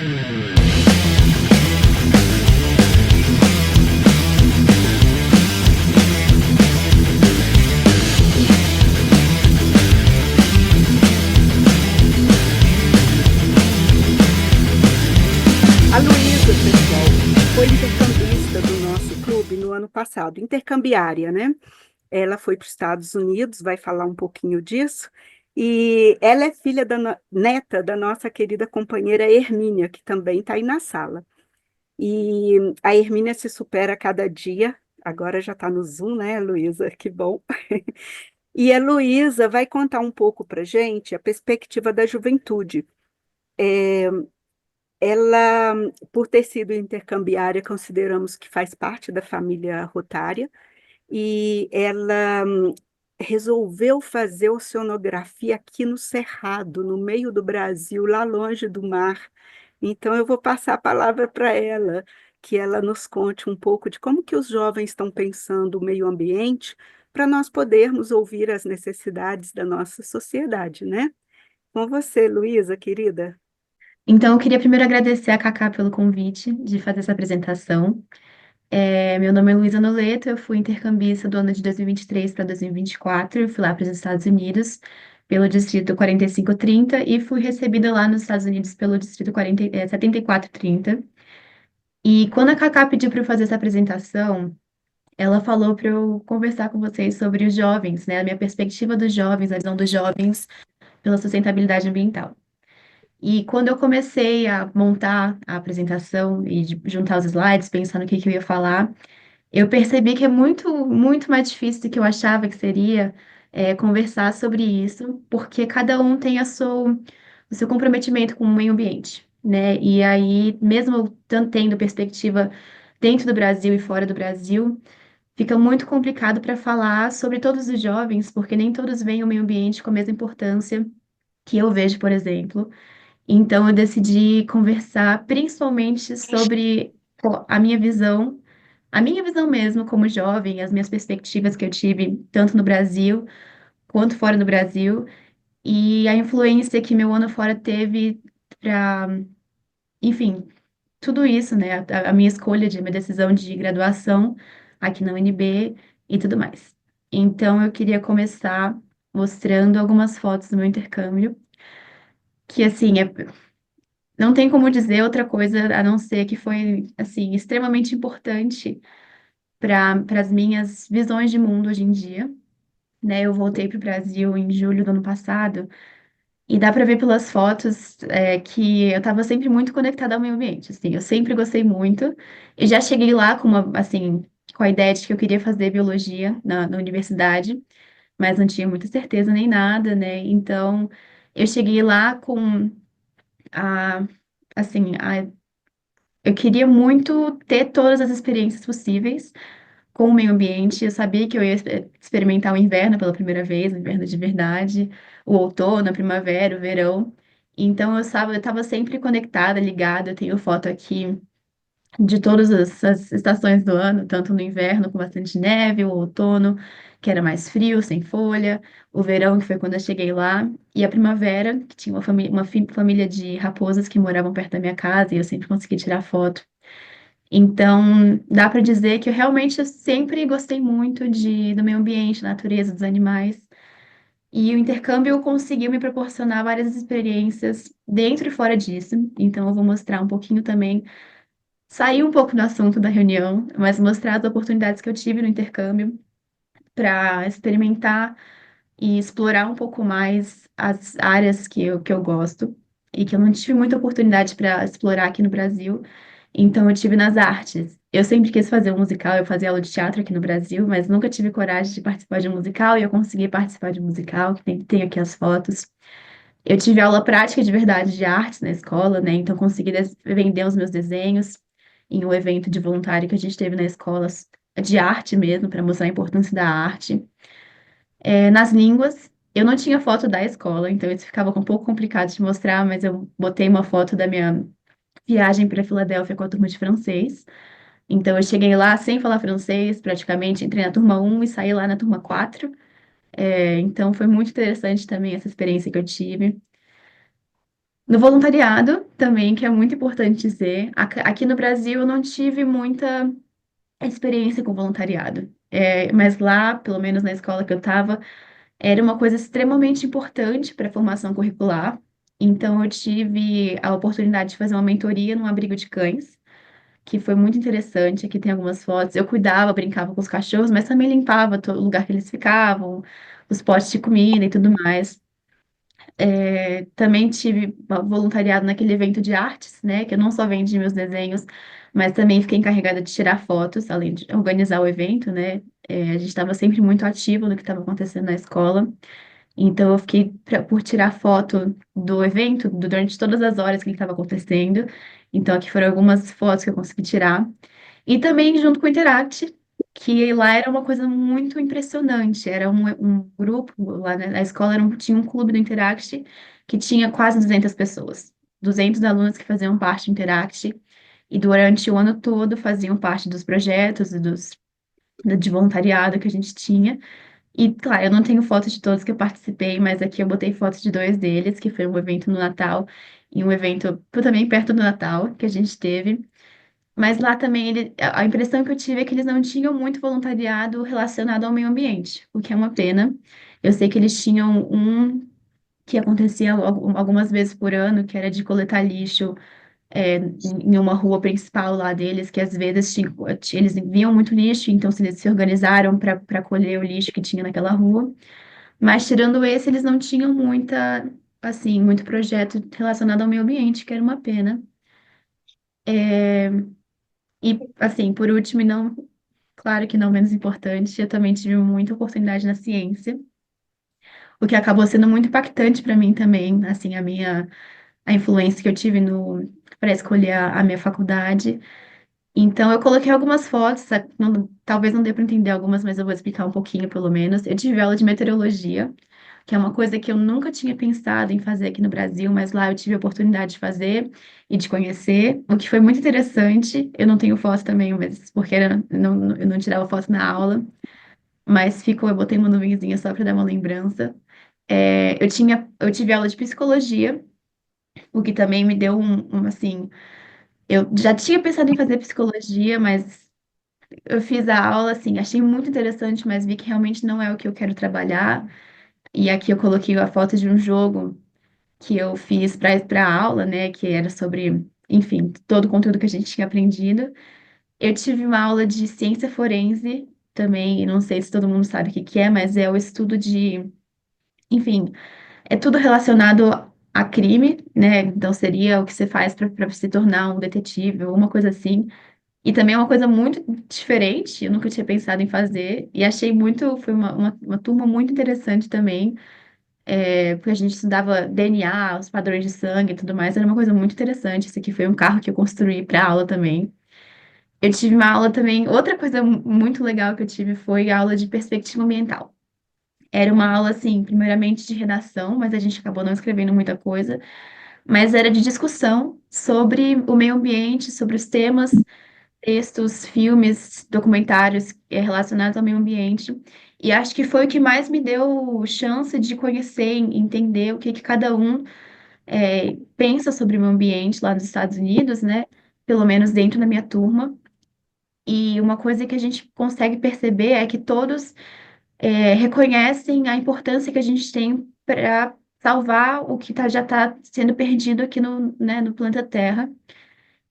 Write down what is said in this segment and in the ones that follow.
A Luísa, pessoal, foi intercambista do nosso clube no ano passado, intercambiária, né? Ela foi para os Estados Unidos, vai falar um pouquinho disso, e ela é filha neta da nossa querida companheira Hermínia, que também está aí na sala. E a Hermínia se supera a cada dia, agora já está no Zoom, né, Luísa? Que bom. E a Luísa vai contar um pouco para gente a perspectiva da juventude. Ela, por ter sido intercambiária, consideramos que faz parte da família Rotária, e ela resolveu fazer oceanografia aqui no Cerrado, no meio do Brasil, lá longe do mar. Então, eu vou passar a palavra para ela, que ela nos conte um pouco de como que os jovens estão pensando o meio ambiente, para nós podermos ouvir as necessidades da nossa sociedade, né? Com você, Luísa, querida. Então, eu queria primeiro agradecer a Cacá pelo convite de fazer essa apresentação. Meu nome é Luísa Noleto, eu fui intercambista do ano de 2023 para 2024, eu fui lá para os Estados Unidos pelo Distrito 4530 e fui recebida lá nos Estados Unidos pelo Distrito 7430. E quando a Cacá pediu para eu fazer essa apresentação, ela falou para eu conversar com vocês sobre os jovens, né, a minha perspectiva dos jovens, a visão dos jovens pela sustentabilidade ambiental. E quando eu comecei a montar a apresentação e juntar os slides, pensando no que eu ia falar, eu percebi que é muito, muito mais difícil do que eu achava que seria conversar sobre isso, porque cada um tem o seu comprometimento com o meio ambiente, né? E aí, mesmo eu tendo perspectiva dentro do Brasil e fora do Brasil, fica muito complicado para falar sobre todos os jovens, porque nem todos veem o meio ambiente com a mesma importância que eu vejo, por exemplo. Então, eu decidi conversar principalmente sobre a minha visão mesmo como jovem, as minhas perspectivas que eu tive tanto no Brasil quanto fora do Brasil, e a influência que meu ano fora teve para, enfim, tudo isso, né? A minha escolha minha decisão de graduação aqui na UNB e tudo mais. Então, eu queria começar mostrando algumas fotos do meu intercâmbio, que assim, não tem como dizer outra coisa a não ser que foi, assim, extremamente importante para as minhas visões de mundo hoje em dia, né? Eu voltei para o Brasil em julho do ano passado e dá para ver pelas fotos que eu estava sempre muito conectada ao meio ambiente, assim, eu sempre gostei muito e já cheguei lá com uma, assim, com a ideia de que eu queria fazer biologia na universidade, mas não tinha muita certeza nem nada, né? Então, eu cheguei lá com a, assim, eu queria muito ter todas as experiências possíveis com o meio ambiente. Eu sabia que eu ia experimentar o inverno pela primeira vez, o inverno de verdade, o outono, a primavera, o verão. Então eu estava sempre conectada, ligada. Eu tenho foto aqui de todas as estações do ano, tanto no inverno com bastante neve, o outono, que era mais frio, sem folha, o verão, que foi quando eu cheguei lá, e a primavera, que tinha família de raposas que moravam perto da minha casa, e eu sempre consegui tirar foto. Então, dá para dizer que eu sempre gostei muito do meio ambiente, da natureza, dos animais. E o intercâmbio conseguiu me proporcionar várias experiências dentro e fora disso. Então, eu vou mostrar um pouquinho também, sair um pouco do assunto da reunião, mas mostrar as oportunidades que eu tive no intercâmbio para experimentar e explorar um pouco mais as áreas que eu gosto e que eu não tive muita oportunidade para explorar aqui no Brasil. Então, eu tive nas artes. Eu sempre quis fazer um musical, eu fazia aula de teatro aqui no Brasil, mas nunca tive coragem de participar de um musical e eu consegui participar de um musical, que tem aqui as fotos. Eu tive aula prática de verdade de artes na escola, né? Então, consegui vender os meus desenhos em um evento de voluntário que a gente teve na escola de arte mesmo, para mostrar a importância da arte. Nas línguas, eu não tinha foto da escola, então isso ficava um pouco complicado de mostrar, mas eu botei uma foto da minha viagem para Filadélfia com a turma de francês. Então eu cheguei lá sem falar francês, praticamente entrei na turma um e saí lá na turma 4. Então foi muito interessante também essa experiência que eu tive. No voluntariado, também, que é muito importante dizer. Aqui no Brasil eu não tive muita experiência com voluntariado. Mas lá, pelo menos na escola que eu estava, era uma coisa extremamente importante para a formação curricular. Então, eu tive a oportunidade de fazer uma mentoria num abrigo de cães, que foi muito interessante. Aqui tem algumas fotos. Eu cuidava, brincava com os cachorros, mas também limpava todo o lugar que eles ficavam, os potes de comida e tudo mais. Também tive voluntariado naquele evento de artes, né? Que eu não só vendi meus desenhos, mas também fiquei encarregada de tirar fotos, além de organizar o evento, né? A gente estava sempre muito ativo no que estava acontecendo na escola. Então, eu fiquei por tirar foto do evento durante todas as horas que ele estava acontecendo. Então, aqui foram algumas fotos que eu consegui tirar. E também junto com o Interact, que lá era uma coisa muito impressionante. Era um grupo, lá na escola tinha um clube do Interact que tinha quase 200 pessoas. 200 alunos que faziam parte do Interact. E durante o ano todo faziam parte dos projetos e de voluntariado que a gente tinha. E, claro, eu não tenho fotos de todos que eu participei, mas aqui eu botei fotos de dois deles, que foi um evento no Natal e um evento também perto do Natal que a gente teve. Mas lá também, a impressão que eu tive é que eles não tinham muito voluntariado relacionado ao meio ambiente, o que é uma pena. Eu sei que eles tinham um que acontecia algumas vezes por ano, que era de coletar lixo em uma rua principal lá deles, que às vezes eles viam muito lixo, então eles se organizaram para colher o lixo que tinha naquela rua. Mas tirando esse, eles não tinham muito projeto relacionado ao meio ambiente, que era uma pena. E, assim, por último, e não, claro que não menos importante, eu também tive muita oportunidade na ciência, o que acabou sendo muito impactante para mim também, assim, a influência que eu tive no para escolher a minha faculdade. Então, eu coloquei algumas fotos, talvez não dê para entender algumas, mas eu vou explicar um pouquinho, pelo menos. Eu tive aula de meteorologia, que é uma coisa que eu nunca tinha pensado em fazer aqui no Brasil, mas lá eu tive a oportunidade de fazer e de conhecer, o que foi muito interessante. Eu não tenho foto também, mas porque eu não tirava foto na aula, mas ficou, eu botei uma nuvenzinha só para dar uma lembrança. Eu tive aula de psicologia, o que também me deu assim, eu já tinha pensado em fazer psicologia, mas eu fiz a aula, assim, achei muito interessante, mas vi que realmente não é o que eu quero trabalhar. E aqui eu coloquei a foto de um jogo que eu fiz para a aula, né, que era sobre, enfim, todo o conteúdo que a gente tinha aprendido. Eu tive uma aula de ciência forense também, e não sei se todo mundo sabe o que que é, mas é o estudo enfim, é tudo relacionado a crime, né? Então seria o que você faz para se tornar um detetive, alguma coisa assim. E também é uma coisa muito diferente, eu nunca tinha pensado em fazer, e achei foi uma turma muito interessante também, porque a gente estudava DNA, os padrões de sangue e tudo mais, era uma coisa muito interessante. Esse aqui foi um carro que eu construí para aula também. Eu tive uma aula também, outra coisa muito legal que eu tive foi a aula de perspectiva ambiental. Era uma aula, assim, primeiramente de redação, mas a gente acabou não escrevendo muita coisa, mas era de discussão sobre o meio ambiente, sobre os temas, textos, filmes, documentários relacionados ao meio ambiente. E acho que foi o que mais me deu chance de conhecer e entender o que que cada um pensa sobre o meio ambiente lá nos Estados Unidos, né? Pelo menos dentro da minha turma. E uma coisa que a gente consegue perceber é que todos reconhecem a importância que a gente tem para salvar o que já está sendo perdido aqui né, no planeta Terra.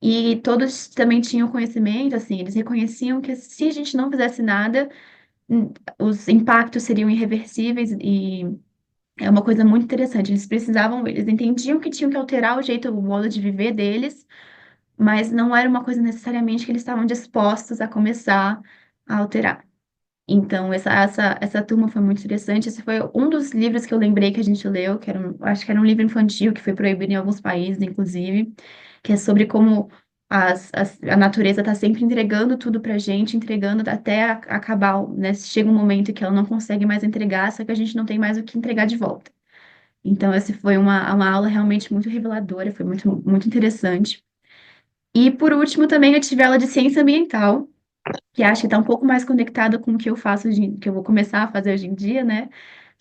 E todos também tinham conhecimento, assim, eles reconheciam que se a gente não fizesse nada, os impactos seriam irreversíveis e é uma coisa muito interessante. Eles entendiam que tinham que alterar o modo de viver deles, mas não era uma coisa necessariamente que eles estavam dispostos a começar a alterar. Então, essa turma foi muito interessante. Esse foi um dos livros que eu lembrei que a gente leu, acho que era um livro infantil que foi proibido em alguns países, inclusive, que é sobre como a natureza está sempre entregando tudo para a gente, entregando até acabar, né? Chega um momento que ela não consegue mais entregar, só que a gente não tem mais o que entregar de volta. Então, essa foi uma aula realmente muito reveladora, foi muito interessante. E, por último, também eu tive aula de ciência ambiental, que acho que está um pouco mais conectado com o que eu faço, que eu vou começar a fazer hoje em dia, né?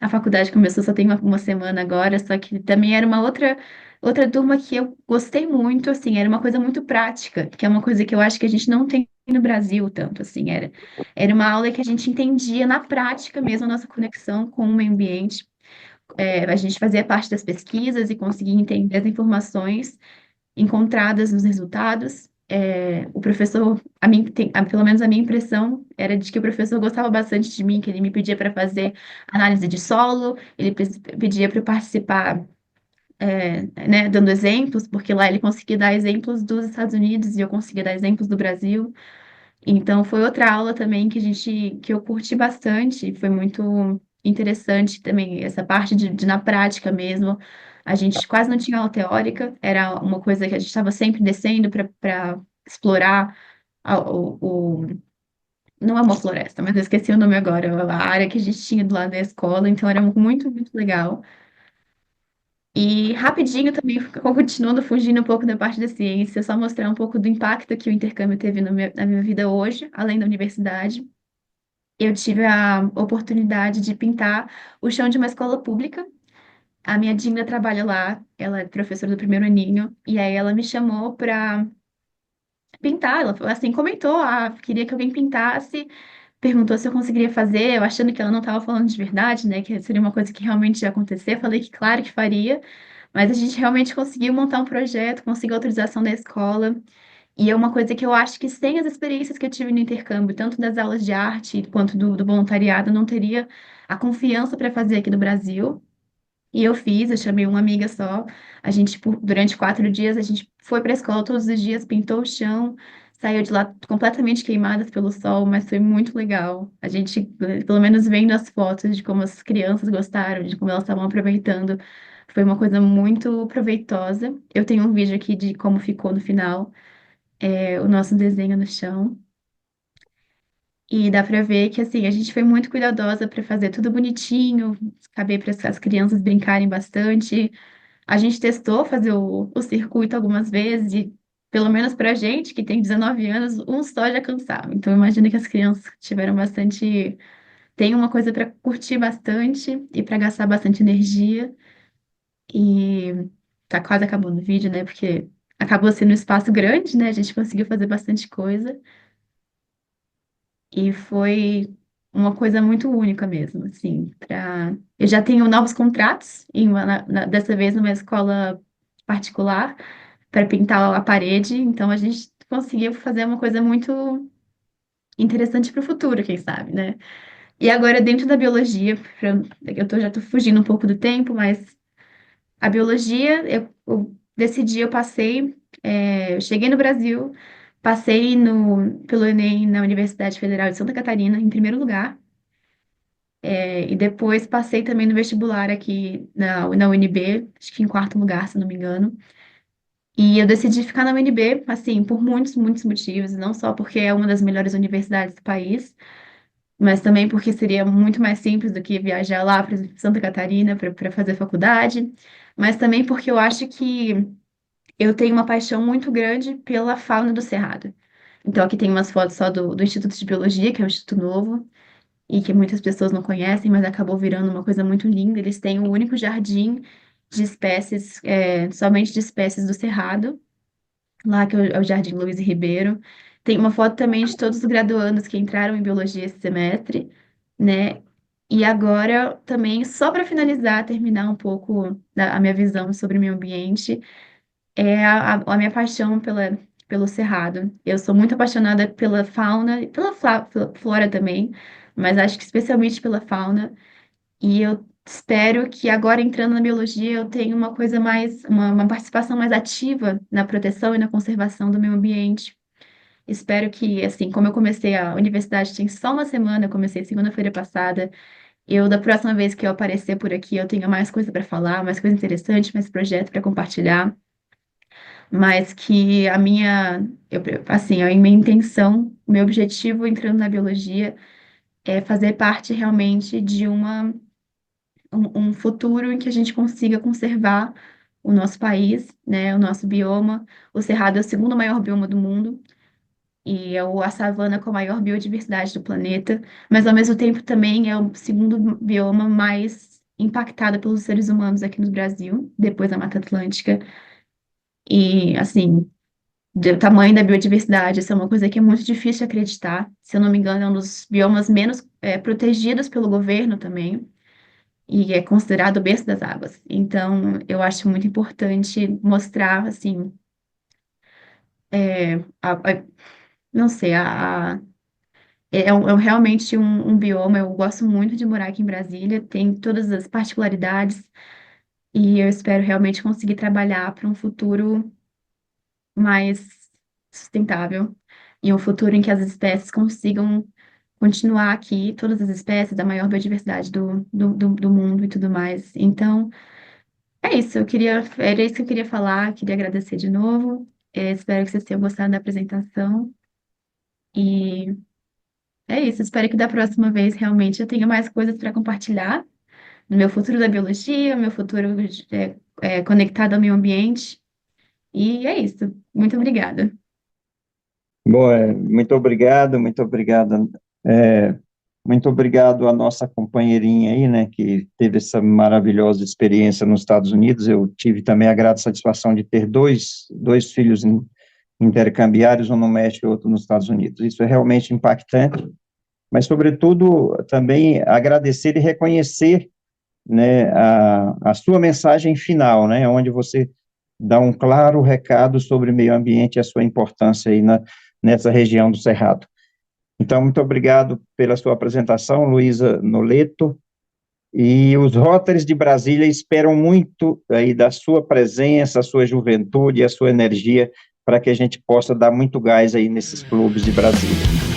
A faculdade começou só tem uma semana agora, só que também era uma outra. Outra turma que eu gostei muito, assim, era uma coisa muito prática, que é uma coisa que eu acho que a gente não tem no Brasil tanto, assim, era uma aula que a gente entendia na prática mesmo a nossa conexão com o meio ambiente. A gente fazia parte das pesquisas e conseguia entender as informações encontradas nos resultados. O professor, pelo menos a minha impressão era de que o professor gostava bastante de mim, que ele me pedia para fazer análise de solo, ele pedia para eu participar, né, dando exemplos, porque lá ele conseguia dar exemplos dos Estados Unidos e eu conseguia dar exemplos do Brasil. Então foi outra aula também que eu curti bastante, foi muito interessante também essa parte de na prática mesmo. A gente quase não tinha aula teórica, era uma coisa que a gente estava sempre descendo para explorar não é uma floresta, mas eu esqueci o nome agora, a área que a gente tinha do lado da escola, então era muito, muito legal. E rapidinho também, continuando fugindo um pouco da parte da ciência, só mostrar um pouco do impacto que o intercâmbio teve na minha vida hoje, além da universidade. Eu tive a oportunidade de pintar o chão de uma escola pública. A minha Dinda trabalha lá, ela é professora do primeiro aninho, e aí ela me chamou para pintar. Ela assim comentou, queria que alguém pintasse, perguntou se eu conseguiria fazer, eu achando que ela não estava falando de verdade, né, que seria uma coisa que realmente ia acontecer. Falei que claro que faria, mas a gente realmente conseguiu montar um projeto, conseguiu a autorização da escola. E é uma coisa que eu acho que sem as experiências que eu tive no intercâmbio, tanto das aulas de arte quanto do voluntariado, eu não teria a confiança para fazer aqui no Brasil. E eu fiz, eu chamei uma amiga só. A gente, durante 4 dias, a gente foi para a escola todos os dias, pintou o chão, saiu de lá completamente queimadas pelo sol, mas foi muito legal. A gente, pelo menos vendo as fotos de como as crianças gostaram, de como elas estavam aproveitando, foi uma coisa muito proveitosa. Eu tenho um vídeo aqui de como ficou no final, o nosso desenho no chão. E dá para ver que assim, a gente foi muito cuidadosa para fazer tudo bonitinho, caber para as crianças brincarem bastante. A gente testou fazer o circuito algumas vezes e, pelo menos para a gente, que tem 19 anos, um só já cansava. Então, imagino que as crianças tiveram bastante. Tem uma coisa para curtir bastante e para gastar bastante energia. E tá quase acabando o vídeo, né? Porque acabou sendo um espaço grande, né? A gente conseguiu fazer bastante coisa. E foi uma coisa muito única mesmo, assim, Eu já tenho novos contratos, dessa vez numa escola particular, para pintar a parede, então a gente conseguiu fazer uma coisa muito interessante para o futuro, quem sabe, né? E agora, dentro da biologia, já tô fugindo um pouco do tempo, mas a biologia, eu decidi, eu cheguei no Brasil, passei pelo Enem na Universidade Federal de Santa Catarina, em primeiro lugar, e depois passei também no vestibular aqui na UNB, acho que em quarto lugar, se não me engano. E eu decidi ficar na UNB, assim, por muitos, muitos motivos, não só porque é uma das melhores universidades do país, mas também porque seria muito mais simples do que viajar lá para Santa Catarina para fazer faculdade, mas também porque eu acho que eu tenho uma paixão muito grande pela fauna do Cerrado. Então, aqui tem umas fotos só do Instituto de Biologia, que é um instituto novo, e que muitas pessoas não conhecem, mas acabou virando uma coisa muito linda. Eles têm o único jardim de espécies, somente de espécies do Cerrado, lá que é o Jardim Luiz Ribeiro. Tem uma foto também de todos os graduandos que entraram em Biologia esse semestre, né? E agora, também, só para finalizar, terminar um pouco a minha visão sobre o meio ambiente, a minha paixão pelo cerrado. Eu sou muito apaixonada pela fauna, e pela flora também, mas acho que especialmente pela fauna. E eu espero que agora entrando na biologia eu tenha uma coisa mais, uma participação mais ativa na proteção e na conservação do meio ambiente. Espero que, assim, como eu comecei a universidade tem só uma semana, eu comecei segunda-feira passada, da próxima vez que eu aparecer por aqui, eu tenha mais coisa para falar, mais coisa interessante, mais projeto para compartilhar, mas que assim, a minha intenção, o meu objetivo entrando na biologia é fazer parte realmente de um futuro em que a gente consiga conservar o nosso país, né, o nosso bioma. O Cerrado é o segundo maior bioma do mundo e é a savana com a maior biodiversidade do planeta, mas ao mesmo tempo também é o segundo bioma mais impactada pelos seres humanos aqui no Brasil, depois da Mata Atlântica. E, assim, do tamanho da biodiversidade, isso é uma coisa que é muito difícil de acreditar. Se eu não me engano, é um dos biomas menos protegidos pelo governo também, e é considerado o berço das águas. Então, eu acho muito importante mostrar, assim, é, a- a- não sei, realmente um bioma. Eu gosto muito de morar aqui em Brasília, tem todas as particularidades, e eu espero realmente conseguir trabalhar para um futuro mais sustentável e um futuro em que as espécies consigam continuar aqui, todas as espécies, da maior biodiversidade do mundo e tudo mais. Então, é isso, era isso que eu queria falar, queria agradecer de novo. Espero que vocês tenham gostado da apresentação. E é isso, espero que da próxima vez realmente eu tenha mais coisas para compartilhar no meu futuro da biologia, meu futuro conectado ao meio ambiente. E é isso. Muito obrigada. Bom, muito obrigado, muito obrigado. É, Muito obrigado à nossa companheirinha aí, né, que teve essa maravilhosa experiência nos Estados Unidos. Eu tive também a grata satisfação de ter dois filhos intercambiários, um no México e outro nos Estados Unidos. Isso é realmente impactante, mas, sobretudo, também agradecer e reconhecer, né, a sua mensagem final, né, onde você dá um claro recado sobre o meio ambiente e a sua importância aí nessa região do Cerrado. Então, muito obrigado pela sua apresentação, Luísa Noleto, e os Rotaries de Brasília esperam muito aí da sua presença, a sua juventude, a sua energia, para que a gente possa dar muito gás aí nesses clubes de Brasília.